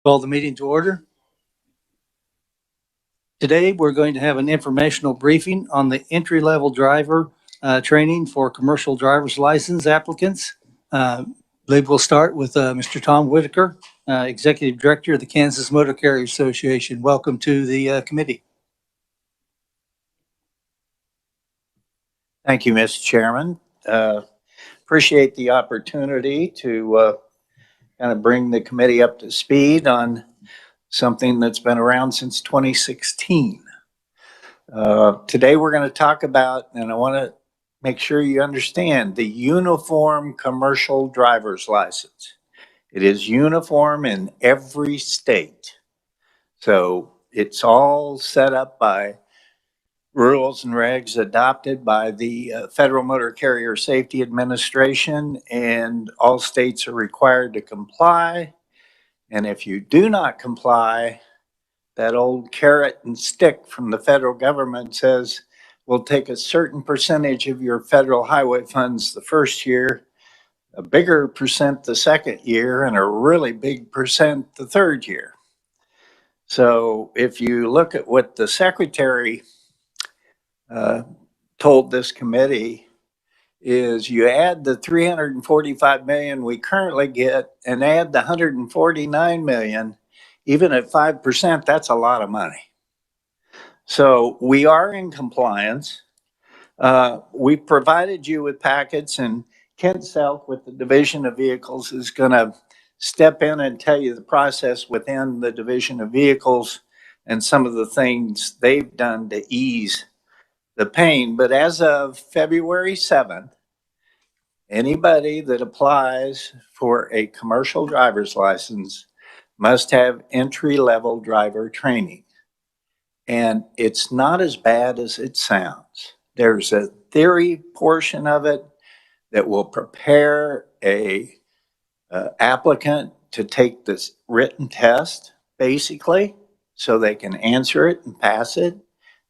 Call the meeting to order. Today, we're going to have an informational briefing on the entry-level driver training for commercial driver's license applicants. I believe we'll start with Mr. Tom Whitaker, Executive Director of the Kansas Motor Carrier Association. Welcome to the committee. Thank you, Mr. Chairman. Appreciate the opportunity to kind of bring the committee up to speed on something that's been around since 2016. Today we're going to talk about, and I want to make sure you understand, the uniform commercial driver's license. It is uniform in every state. So it's all set up by rules and regs adopted by the Federal Motor Carrier Safety Administration, and all states are required to comply. And if you do not comply, that old carrot and stick from the federal government says we'll take a certain percentage of your federal highway funds the first year, a bigger percent the second year, and a really big percent the third year. So if you look at what the Secretary told this committee, is you add the 345 million we currently get and add the 149 million, even at 5%, that's a lot of money. So we are in compliance. We provided you with packets, and Ken Selk with the Division of Vehicles is going to step in and tell you the process within the Division of Vehicles and some of the things they've done to ease the pain. But as of February 7th, anybody that applies for a commercial driver's license must have entry-level driver training. And it's not as bad as it sounds. There's a theory portion of it that will prepare a applicant to take this written test, basically, so they can answer it and pass it.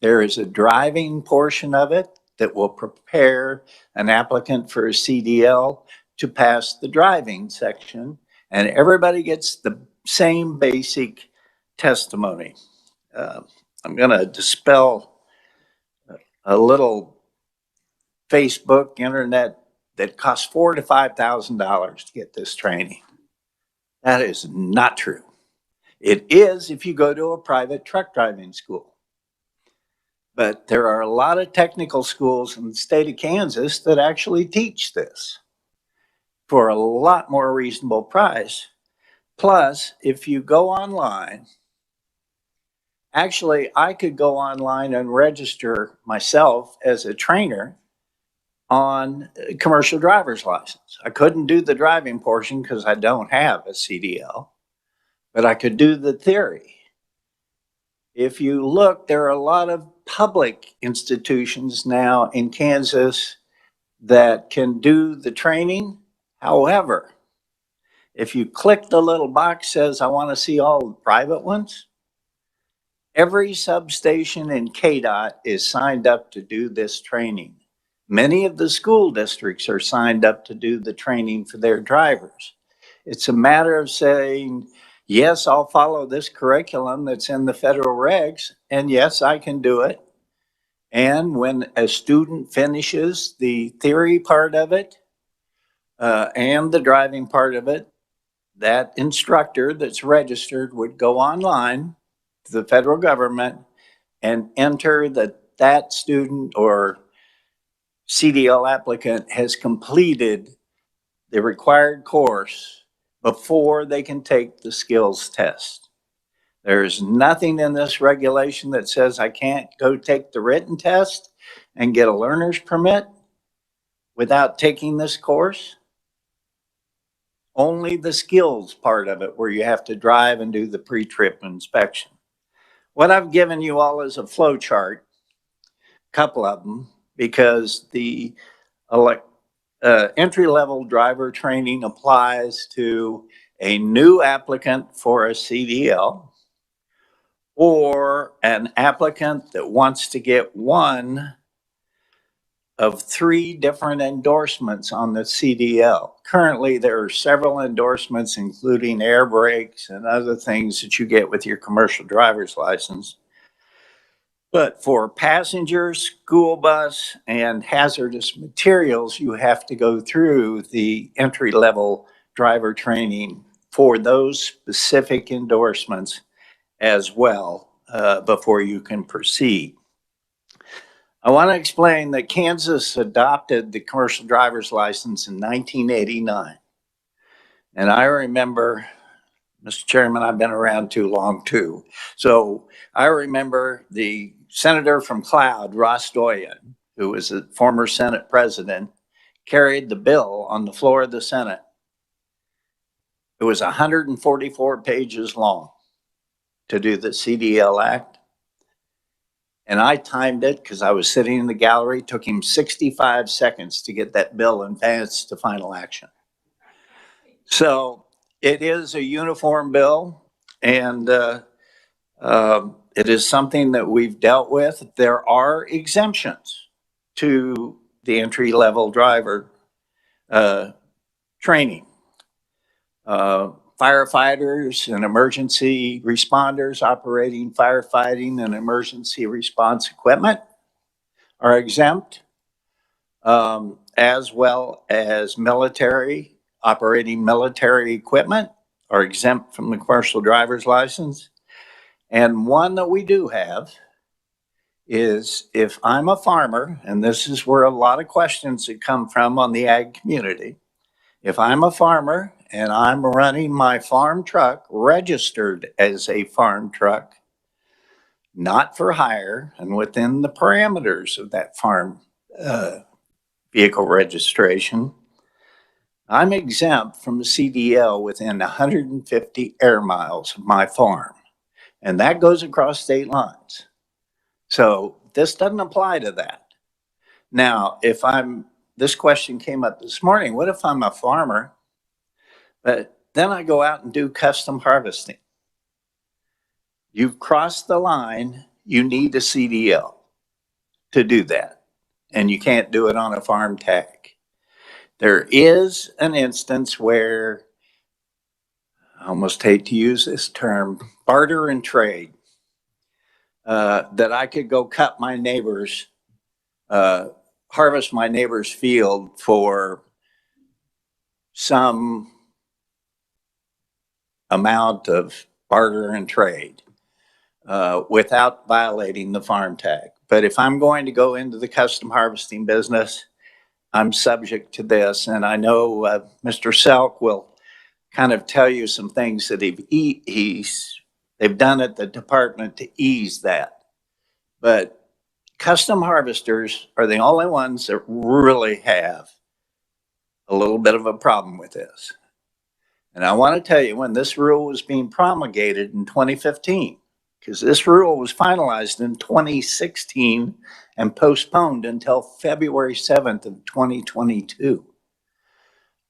There is a driving portion of it that will prepare an applicant for a CDL to pass the driving section, and everybody gets the same basic testimony. I'm going to dispel a little Facebook, internet that costs $4,000 to $5,000 to get this training. That is not true. It is if you go to a private truck driving school. But there are a lot of technical schools in the state of Kansas that actually teach this for a lot more reasonable price. Plus, if you go online, actually, I could go online and register myself as a trainer on a commercial driver's license. I couldn't do the driving portion because I don't have a CDL, but I could do the theory. If you look, there are a lot of public institutions now in Kansas that can do the training. However, if you click the little box says, I want to see all the private ones, every substation in KDOT is signed up to do this training. Many of the school districts are signed up to do the training for their drivers. It's a matter of saying, yes, I'll follow this curriculum that's in the federal regs, and yes, I can do it. And when a student finishes the theory part of it and the driving part of it, that instructor that's registered would go online to the federal government and enter that student or CDL applicant has completed the required course before they can take the skills test. There's nothing in this regulation that says I can't go take the written test and get a learner's permit without taking this course. Only the skills part of it where you have to drive and do the pre-trip inspection. What I've given you all is a flow chart, a couple of them, because the entry-level driver training applies to a new applicant for a CDL or an applicant that wants to get one of 3 different endorsements on the CDL. Currently, there are several endorsements, including air brakes and other things that you get with your commercial driver's license. But for passengers, school bus, and hazardous materials, you have to go through the entry-level driver training for those specific endorsements as well before you can proceed. I want to explain that Kansas adopted the commercial driver's license in 1989. And I remember, Mr. Chairman, I've been around too long too. So I remember the senator from Cloud, Ross Doyen, who was a former Senate president, carried the bill on the floor of the Senate. It was 144 pages long to do the CDL Act. And I timed it because I was sitting in the gallery. It took him 65 seconds to get that bill advanced to final action. So it is a uniform bill, and it is something that we've dealt with. There are exemptions to the entry-level driver training. Firefighters and emergency responders operating firefighting and emergency response equipment are exempt, as well as military operating military equipment are exempt from the commercial driver's license. And one that we do have is if I'm a farmer, and this is where a lot of questions that come from on the ag community. If I'm a farmer and I'm running my farm truck registered as a farm truck, not for hire and within the parameters of that farm vehicle registration, I'm exempt from a CDL within 150 air miles of my farm. And that goes across state lines. So this doesn't apply to that. Now, this question came up this morning, what if I'm a farmer, but then I go out and do custom harvesting? You've crossed the line, you need a CDL to do that. And you can't do it on a farm tag. There is an instance where, I almost hate to use this term, barter and trade, that I could go cut my neighbor's, harvest my neighbor's field for some amount of barter and trade without violating the farm tag. But if I'm going to go into the custom harvesting business, I'm subject to this. And I know Mr. Selk will kind of tell you some things that they've done at the department to ease that. But custom harvesters are the only ones that really have a little bit of a problem with this. And I want to tell you, when this rule was being promulgated in 2015, because this rule was finalized in 2016 and postponed until February 7th of 2022.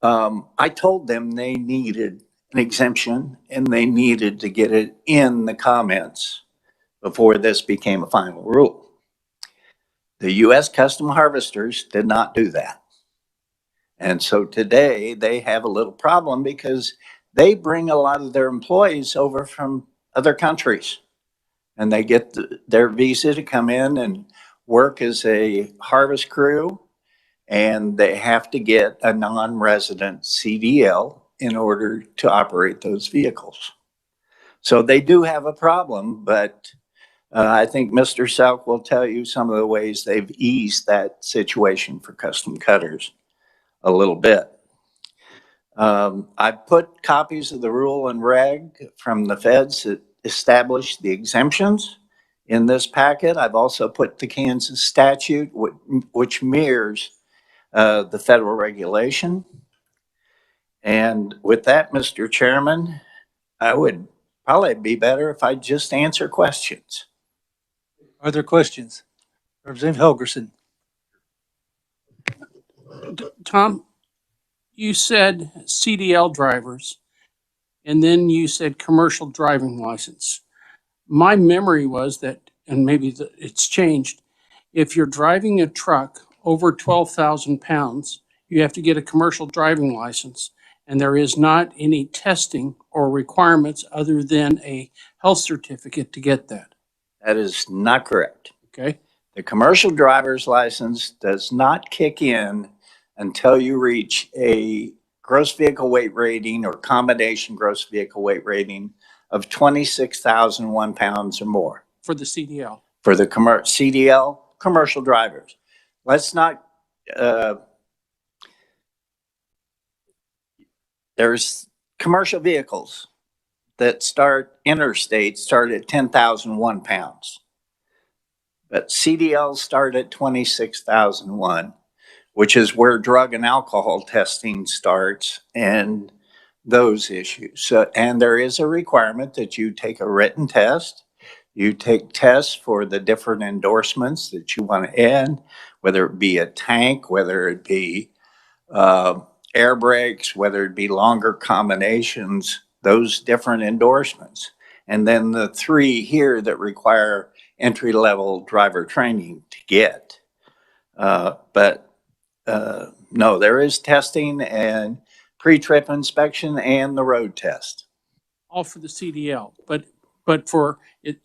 I told them they needed an exemption and they needed to get it in the comments before this became a final rule. The U.S. Custom Harvesters did not do that. And so today they have a little problem because they bring a lot of their employees over from other countries. And they get their visa to come in and work as a harvest crew, and they have to get a non-resident CDL in order to operate those vehicles. So they do have a problem, but I think Mr. Selk will tell you some of the ways they've eased that situation for custom cutters a little bit. I put copies of the rule and reg from the feds that establish the exemptions in this packet. I've also put the Kansas statute, which mirrors the federal regulation. And with that, Mr. Chairman, I would probably be better if I just answer questions. Are there questions? Representative Helgerson. Tom, you said CDL drivers, and then you said commercial driving license. My memory was that, and maybe it's changed, if you're driving a truck over 12,000 pounds, you have to get a commercial driving license. And there is not any testing or requirements other than a health certificate to get that. That is not correct. Okay? The commercial driver's license does not kick in until you reach a gross vehicle weight rating or combination gross vehicle weight rating of 26,001 pounds or more For the CDL. for the CDL commercial drivers. Let's not, there's commercial vehicles that start interstate start at 10,001 pounds. But CDLs start at 26,001, which is where drug and alcohol testing starts and those issues. So, and there is a requirement that you take a written test. You take tests for the different endorsements that you want to add, whether it be a tank, whether it be air brakes, whether it be longer combinations, those different endorsements. And then the three here that require entry-level driver training to get. No, there is testing and pre-trip inspection and the road test. All for the CDL, but for it,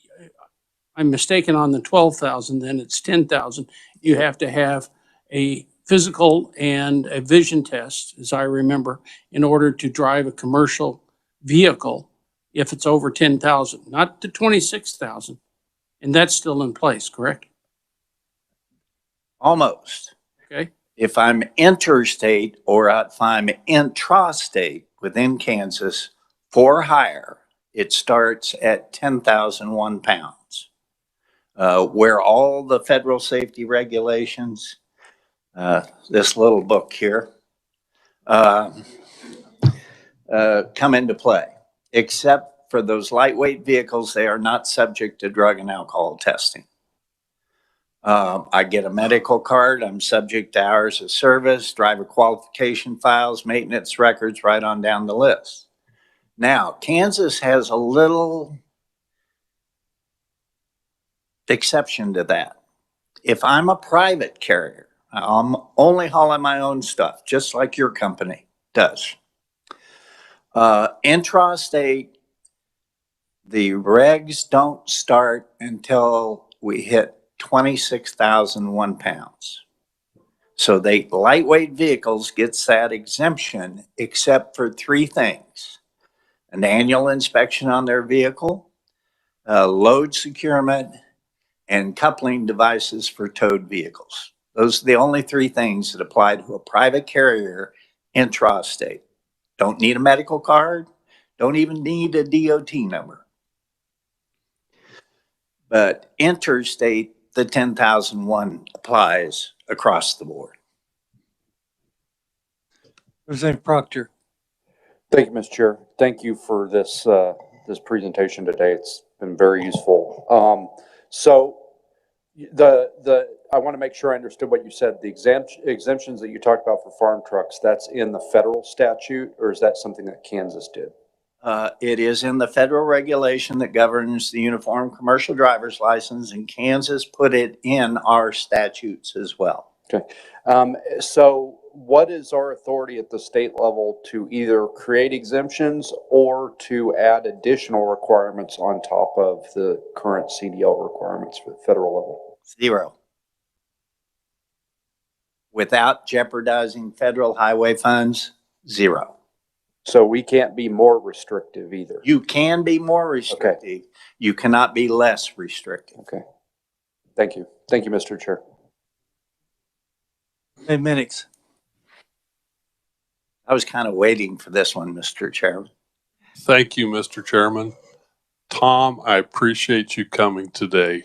I'm mistaken on the 12,000, then it's 10,000. You have to have a physical and a vision test, as I remember, in order to drive a commercial vehicle if it's over 10,000, not the 26,000. And that's still in place, correct? Almost. Okay. If I'm interstate or if I'm intrastate within Kansas for hire, it starts at 10,001 pounds. Where all the federal safety regulations, this little book here, come into play. Except for those lightweight vehicles, they are not subject to drug and alcohol testing. I get a medical card. I'm subject to hours of service, driver qualification files, maintenance records, right on down the list. Now, Kansas has a little exception to that. If I'm a private carrier, I'm only hauling my own stuff, just like your company does. Intrastate, the regs don't start until we hit 26,001 pounds. So they lightweight vehicles gets that exemption except for three things: an annual inspection on their vehicle, load securement, and coupling devices for towed vehicles. Those are the only three things that apply to a private carrier intrastate. Don't need a medical card, don't even need a DOT number. But interstate, the 10,001 applies across the board. Representative Proctor. Thank you, Mr. Chair. Thank you for this this presentation today. It's been very useful. So I want to make sure I understood what you said. The exemptions that you talked about for farm trucks, that's in the federal statute, or is that something that Kansas did? It is in the federal regulation that governs the uniform commercial driver's license, and Kansas put it in our statutes as well. Okay. So what is our authority at the state level to either create exemptions or to add additional requirements on top of the current CDL requirements for the federal level? Zero. Without jeopardizing federal highway funds, zero. So we can't be more restrictive either. You can be more restrictive. Okay. You cannot be less restrictive. Okay. Thank you. Thank you, Mr. Chair. Hey, Minix. I was kind of waiting for this one, Mr. Chairman. Thank you, Mr. Chairman. Tom, I appreciate you coming today.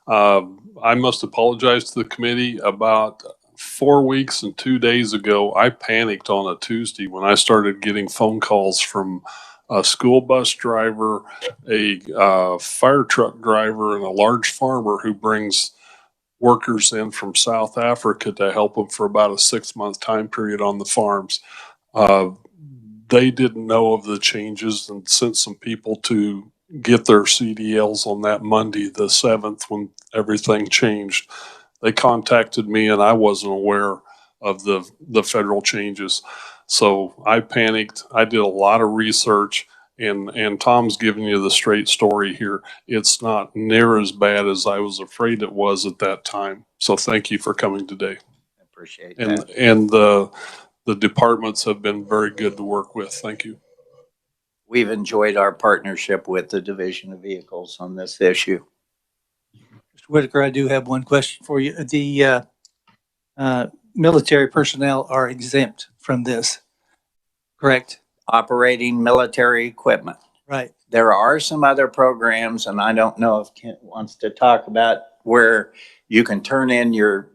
I must apologize to the committee. About 4 weeks and 2 days ago, I panicked on a Tuesday when I started getting phone calls from a school bus driver, a fire truck driver, and a large farmer who brings workers in from South Africa to help them for about a 6-month time period on the farms. They didn't know of the changes and sent some people to get their CDLs on that Monday, the 7th, when everything changed. They contacted me and I wasn't aware of the federal changes. So I panicked. I did a lot of research, and Tom's giving you the straight story here. It's not near as bad as I was afraid it was at that time. So thank you for coming today. I appreciate And, that. and the departments have been very good to work with. Thank you. We've enjoyed our partnership with the Division of Vehicles on this issue. Mr. Whitaker, I do have one question for you. The military personnel are exempt from this, correct? Operating military equipment. Right. There are some other programs, and I don't know if Kent wants to talk about, where you can turn in your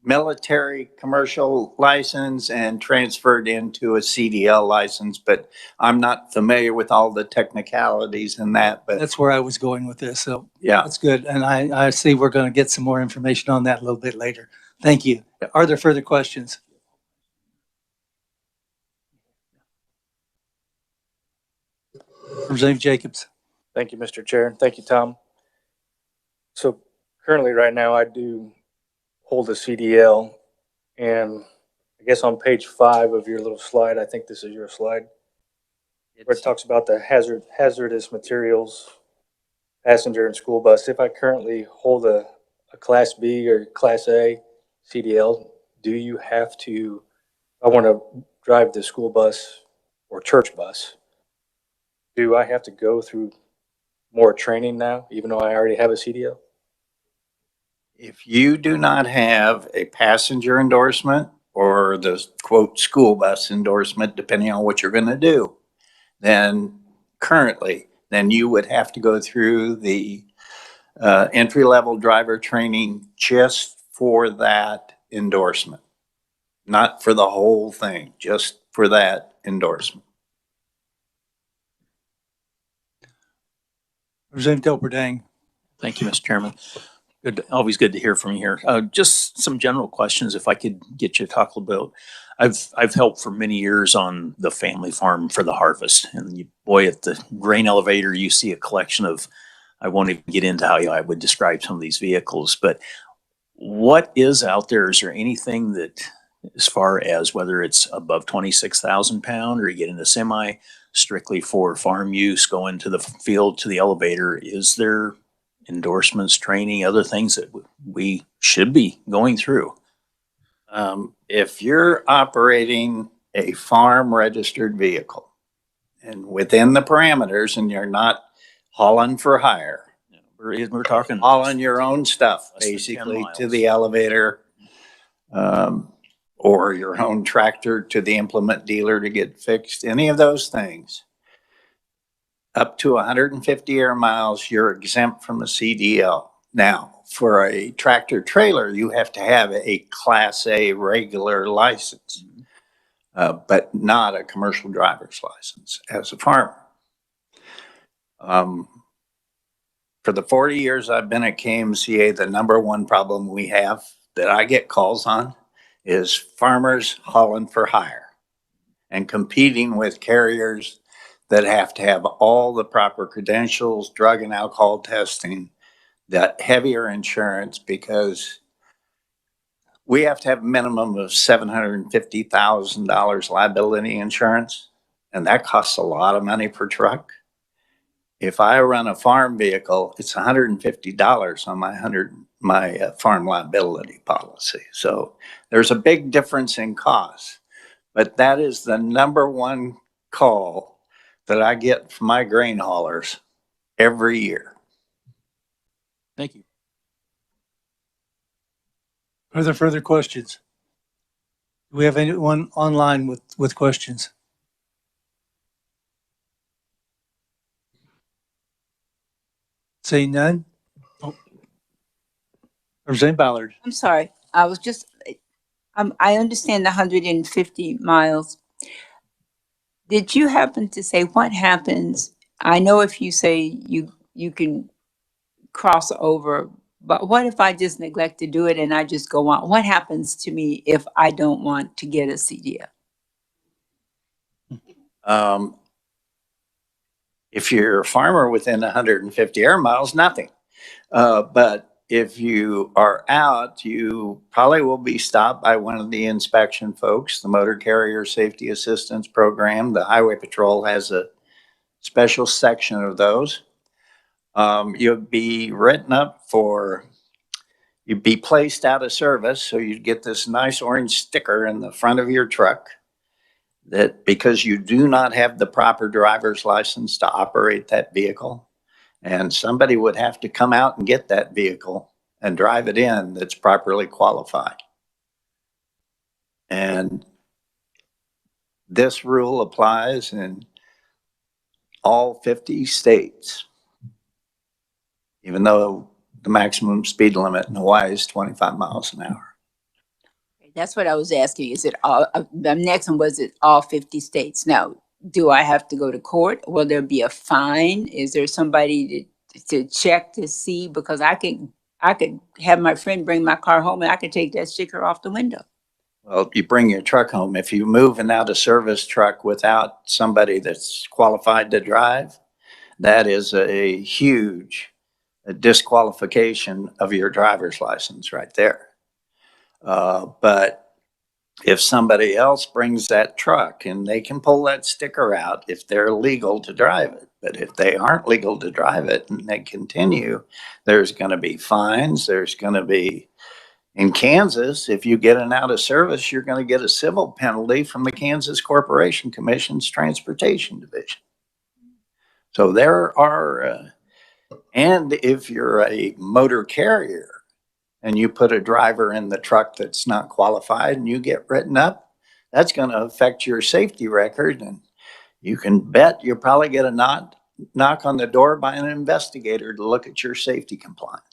military commercial license and transfer it into a CDL license, but I'm not familiar with all the technicalities in that, but That's where I was going with this. So yeah. that's good. And I see we're going to get some more information on that a little bit later. Thank you. Are there further questions? Representative Jacobs. Thank you, Mr. Chair. Thank you, Tom. So currently, right now, I do hold a CDL, and I guess on page 5 of your little slide, I think this is your slide, where it talks about the hazardous materials, passenger and school bus. If I currently hold a Class B or Class A CDL, do you have to, I want to drive the school bus or church bus, do I have to go through more training now, even though I already have a CDL? If you do not have a passenger endorsement or the quote school bus endorsement, depending on what you're going to do, then then you would have to go through the entry-level driver training just for that endorsement, not for the whole thing, just for that endorsement. Representative Delperdang. Thank you, Mr. Chairman. Good, always good to hear from you here. Just some general questions, if I could get you to talk a little bit. I've helped for many years on the family farm for the harvest, and boy, at the grain elevator, you see a collection of. I won't even get into how I would describe some of these vehicles, but what is out there? Is there anything that, as far as whether it's above 26,000 pound, or you get in a semi, strictly for farm use, go into the field to the elevator? Is there endorsements, training, other things that we should be going through? If you're operating a farm registered vehicle and within the parameters, and you're not hauling for hire, We're talking hauling your own stuff Less than 10 basically to miles. the elevator, or your own tractor to the implement dealer to get fixed, any of those things, up to 150 air miles, you're exempt from a CDL. Now, for a tractor trailer, you have to have a Class A regular license, but not a commercial driver's license as a farmer. For the 40 years I've been at KMCA, the number one problem we have that I get calls on is farmers hauling for hire and competing with carriers that have to have all the proper credentials, drug and alcohol testing, that heavier insurance, because we have to have a minimum of $750,000 liability insurance, and that costs a lot of money per truck. If I run a farm vehicle, it's $150 on my farm liability policy. So there's a big difference in cost, but that is the number one call that I get from my grain haulers every year. Thank you. Are there further questions? Do we have anyone online with questions? Seeing none? Representative Ballard. I'm sorry. I was just, I understand the 150 miles. Did you happen to say what happens? I know if you say you can cross over, but what if I just neglect to do it and I just go on? What happens to me if I don't want to get a CDL? If you're a farmer within 150 air miles, nothing. But if you are out, you probably will be stopped by one of the inspection folks, the Motor Carrier Safety Assistance Program. The Highway Patrol has a special section of those. You'll be written up for, you'd be placed out of service. So you'd get this nice orange sticker in the front of your truck that because you do not have the proper driver's license to operate that vehicle, and somebody would have to come out and get that vehicle and drive it in that's properly qualified. And this rule applies in all 50 states, even though the maximum speed limit in Hawaii is 25 miles an hour. That's what I was asking. Is it all, the next one, was it all 50 states? Now, do I have to go to court? Will there be a fine? Is there somebody to check to see? Because I could have my friend bring my car home and I could take that sticker off the window. Well, you bring your truck home. If you move an out of service truck without somebody that's qualified to drive, that is a huge disqualification of your driver's license right there. But if somebody else brings that truck, and they can pull that sticker out if they're legal to drive it. But if they aren't legal to drive it and they continue, there's going to be fines. There's going to be, in Kansas, if you get an out of service, you're going to get a civil penalty from the Kansas Corporation Commission's Transportation Division. So there are, and if you're a motor carrier and you put a driver in the truck that's not qualified and you get written up, that's going to affect your safety record. And you can bet you'll probably get a knock on the door by an investigator to look at your safety compliance.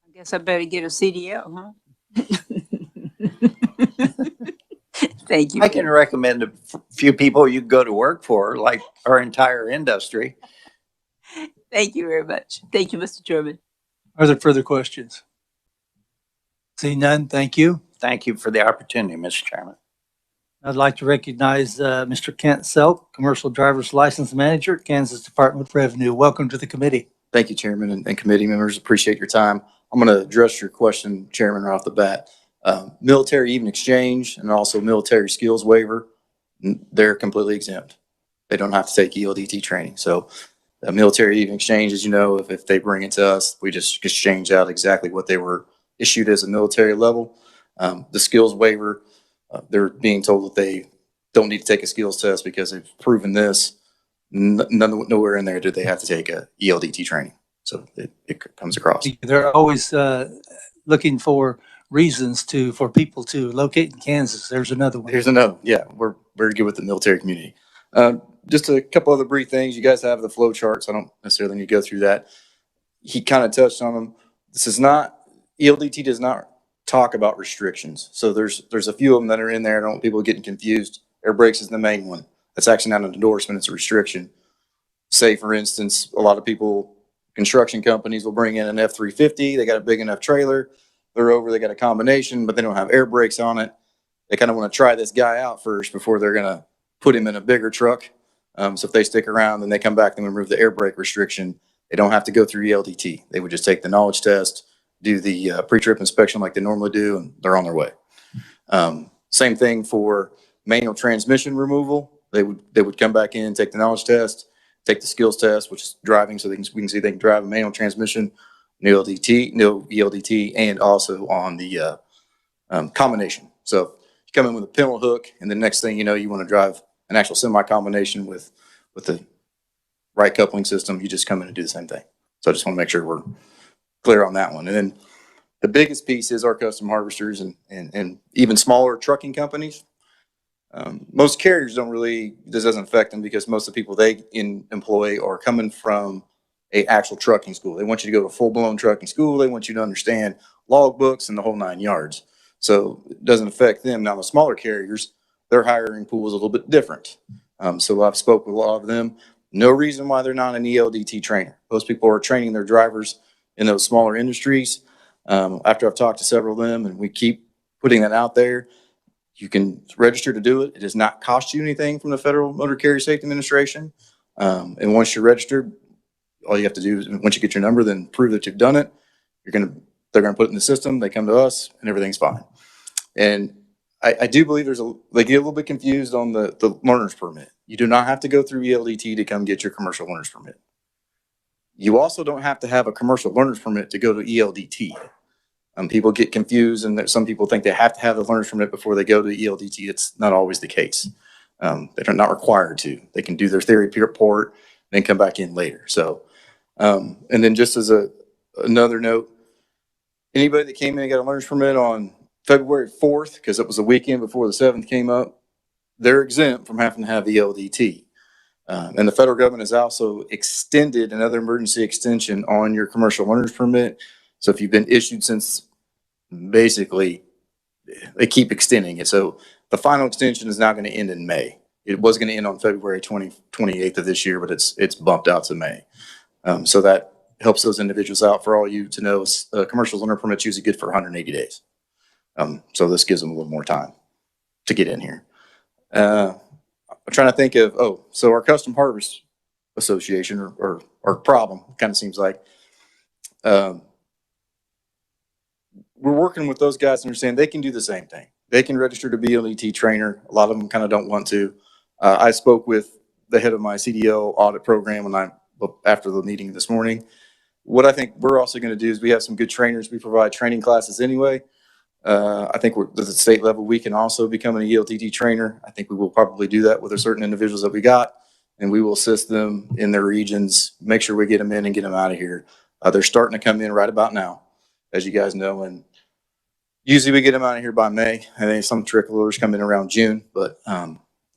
I guess I better get a CDL, huh? Thank you. I can recommend a few people you go to work for, like our entire industry. Thank you very much. Thank you, Mr. Chairman. Are there further questions? Seeing none, thank you. Thank you for the opportunity, Mr. Chairman. I'd like to recognize Mr. Kent Selk, Commercial Driver's License Manager, Kansas Department of Revenue. Welcome to the committee. Thank you, Chairman and committee members. Appreciate your time. I'm going to address your question, Chairman, right off the bat. Military even exchange and also military skills waiver, they're completely exempt. They don't have to take ELDT training. So military even exchange, as you know, if they bring it to us, we just exchange out exactly what they were issued as a military level. The skills waiver, they're being told that they don't need to take a skills test because they've proven this. Nowhere in there do they have to take a ELDT training. So it comes across. They're always looking for reasons for people to locate in Kansas. There's another one. Here's another. Yeah, we're very good with the military community. Just a couple other brief things. You guys have the flow charts. I don't necessarily need to go through that. He kind of touched on them. This is not, ELDT does not talk about restrictions. So there's a few of them that are in there. I don't want people getting confused. Air brakes is the main one. That's actually not an endorsement. It's a restriction. Say, for instance, a lot of people, construction companies will bring in an F-350. They got a big enough trailer. They're over, they got a combination, but they don't have air brakes on it. They kind of want to try this guy out first before they're going to put him in a bigger truck. So if they stick around and they come back and remove the air brake restriction, they don't have to go through ELDT. They would just take the knowledge test, do the pre-trip inspection like they normally do, and they're on their way. Same thing for manual transmission removal. They would come back in, take the knowledge test, take the skills test, which is driving, so we can see they can drive a manual transmission, no ELDT, and also on the combination. So you come in with a pinwheel hook, and the next thing you know, you want to drive an actual semi-combination with the right coupling system. You just come in and do the same thing. So I just want to make sure we're clear on that one. And then the biggest piece is our custom harvesters and even smaller trucking companies. Most carriers this doesn't affect them because most of the people they employ are coming from a actual trucking school. They want you to go to full-blown trucking school. They want you to understand log books and the whole 9 yards. So it doesn't affect them. Now the smaller carriers, their hiring pool is a little bit different. So I've spoke with a lot of them. No reason why they're not an ELDT trainer. Those people are training their drivers in those smaller industries. After I've talked to several of them and we keep putting that out there, you can register to do it. It does not cost you anything from the Federal Motor Carrier Safety Administration. And once you're registered, all you have to do is once you get your number, then prove that you've done it. they're gonna put it in the system, they come to us, and everything's fine. And I do believe they get a little bit confused on the learner's permit. You do not have to go through ELDT to come get your commercial learner's permit. You also don't have to have a commercial learner's permit to go to ELDT. People get confused, and some people think they have to have the learner's permit before they go to ELDT. It's not always the case. They're not required to. They can do their theory report, then come back in later. So, and then just as another note, anybody that came in and got a learner's permit on February 4th, because it was the weekend before the 7th came up, they're exempt from having to have ELDT. And the federal government has also extended another emergency extension on your commercial learner's permit. So if you've been issued since, basically, they keep extending it. So the final extension is now going to end in May. It was going to end on February 28th of this year, but it's bumped out to May. So that helps those individuals out. For all you to know, a commercial learner permit's usually good for 180 days. So this gives them a little more time to get in here. I'm trying to think of, so our Custom Harvest Association or problem, kind of seems like, we're working with those guys to understand they can do the same thing. They can register to be an ELT trainer. A lot of them kind of don't want to. I spoke with the head of my CDL audit program after the meeting this morning. What I think we're also going to do is we have some good trainers. We provide training classes anyway. I think at the state level, we can also become an ELTT trainer. I think we will probably do that with certain individuals that we got, and we will assist them in their regions, make sure we get them in and get them out of here. They're starting to come in right about now, as you guys know, and usually we get them out of here by May. I think some tricklers come in around June, but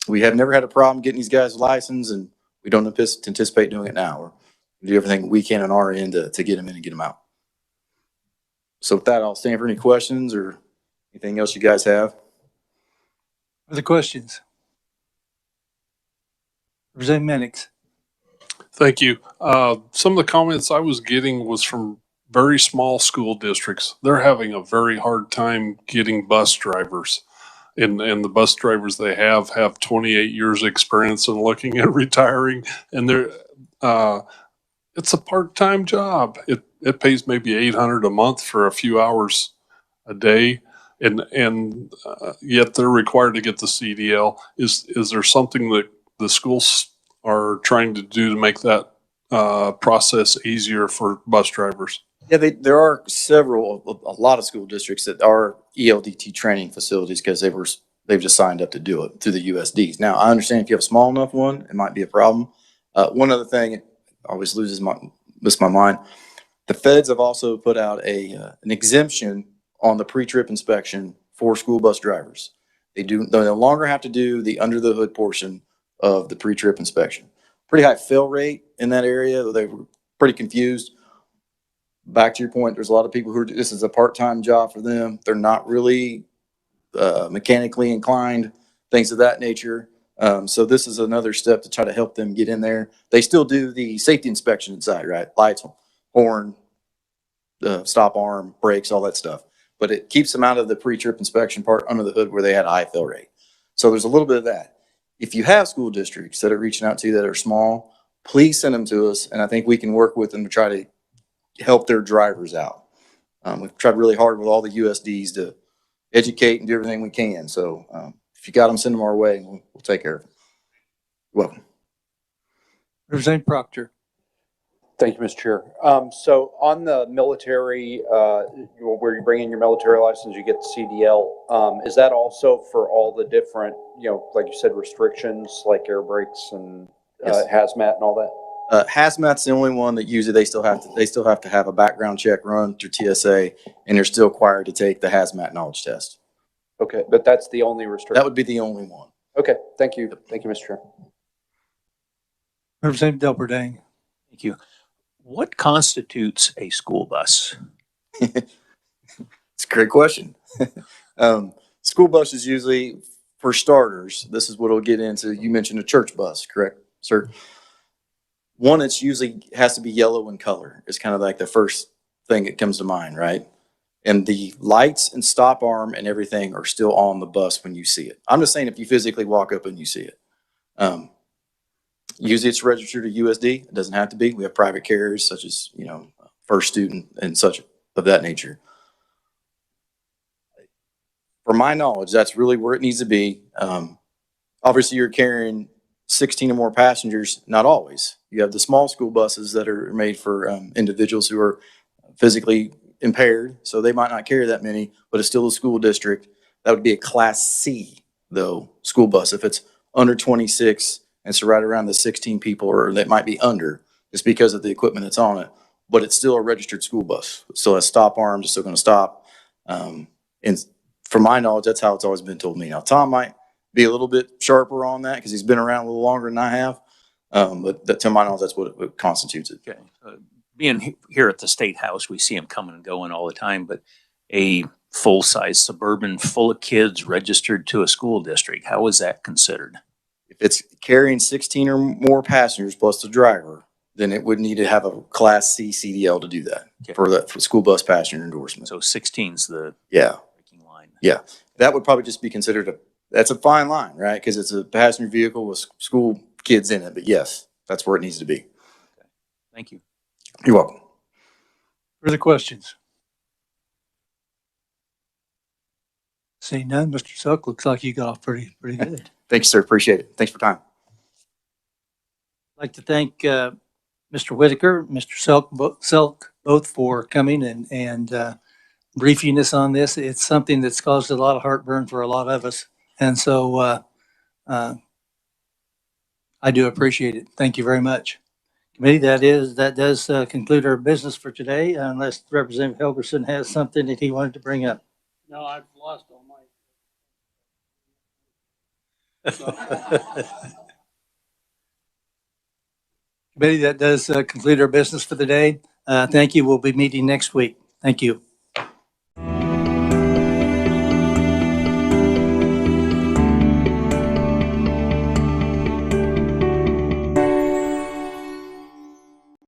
we have never had a problem getting these guys licensed, and we don't anticipate doing it now. We do everything we can on our end to get them in and get them out. So with that, I'll stand for any questions or anything else you guys have. Other questions? Representative Mannix. Thank you. Some of the comments I was getting was from very small school districts. They're having a very hard time getting bus drivers. And the bus drivers they have 28 years experience and looking at retiring. And it's a part-time job. It pays maybe $800 a month for a few hours a day. And yet they're required to get the CDL. Is there something that the schools are trying to do to make that process easier for bus drivers? Yeah, there are a lot of school districts that are ELDT training facilities because they've just signed up to do it through the USDs. Now, I understand if you have a small enough one, it might be a problem. One other thing, it always lists my mind. The feds have also put out an exemption on the pre-trip inspection for school bus drivers. They no longer have to do the under the hood portion of the pre-trip inspection. Pretty high fail rate in that area. They were pretty confused. Back to your point, there's a lot of people this is a part-time job for them. They're not really mechanically inclined, things of that nature. So this is another step to try to help them get in there. They still do the safety inspection inside, right? Lights, horn, stop arm, brakes, all that stuff. But it keeps them out of the pre-trip inspection part under the hood where they had a high fail rate. So there's a little bit of that. If you have school districts that are reaching out to you that are small, please send them to us. And I think we can work with them to try to help their drivers out. We've tried really hard with all the USDs to educate and do everything we can. So if you got them, send them our way and we'll take care of them. You're welcome. Representative Proctor. Thank you, Mr. Chair. So on the military, where you bring in your military license, you get the CDL. Is that also for all the different, like you said, restrictions like air brakes and Yes. hazmat and all that? Hazmat's the only one that usually they still have to have a background check run through TSA, and they're still required to take the hazmat knowledge test. Okay, but that's the only restriction. That would be the only one. Okay, thank you. Thank you, Mr. Chair. Representative Delperdang. Thank you. What constitutes a school bus? It's a great question. School bus is usually, for starters, this is what it'll get into. You mentioned a church bus, correct, sir? One, it's usually has to be yellow in color. It's kind of like the first thing that comes to mind, right? And the lights and stop arm and everything are still on the bus when you see it. I'm just saying if you physically walk up and you see it. Usually it's registered to USD. It doesn't have to be. We have private carriers such as, First Student and such of that nature. From my knowledge, that's really where it needs to be. Obviously, you're carrying 16 or more passengers, not always. You have the small school buses that are made for individuals who are physically impaired, so they might not carry that many, but it's still a school district. That would be a Class C, though, school bus. If it's under 26, and it's right around the 16 people, or that might be under, just because of the equipment that's on it. But it's still a registered school bus. It still has stop arms, it's still going to stop. And from my knowledge, that's how it's always been told me. Now, Tom might be a little bit sharper on that because he's been around a little longer than I have. But that, to my knowledge, that's what constitutes it. Okay. Being here at the State House, we see them coming and going all the time, but a full-size Suburban full of kids registered to a school district, how is that considered? If it's carrying 16 or more passengers plus the driver, then it would need to have a Class C CDL to do that. Okay. For the school bus passenger endorsement. So 16's the Yeah. breaking line. Yeah. That would probably just be considered that's a fine line, right? Because it's a passenger vehicle with school kids in it. But yes, that's where it needs to be. Okay. Thank you. You're welcome. Further questions? Seeing none, Mr. Selk, looks like you got off pretty good. Thank you, sir. Appreciate it. Thanks for your time. I'd like to thank Mr. Whitaker, Mr. Selk, both for coming and briefing us on this. It's something that's caused a lot of heartburn for a lot of us. And so I do appreciate it. Thank you very much. Committee, that does conclude our business for today, unless Representative Helgerson has something that he wanted to bring up. No, I've lost all my. Committee, that does conclude our business for the day. Thank you. We'll be meeting next week. Thank you.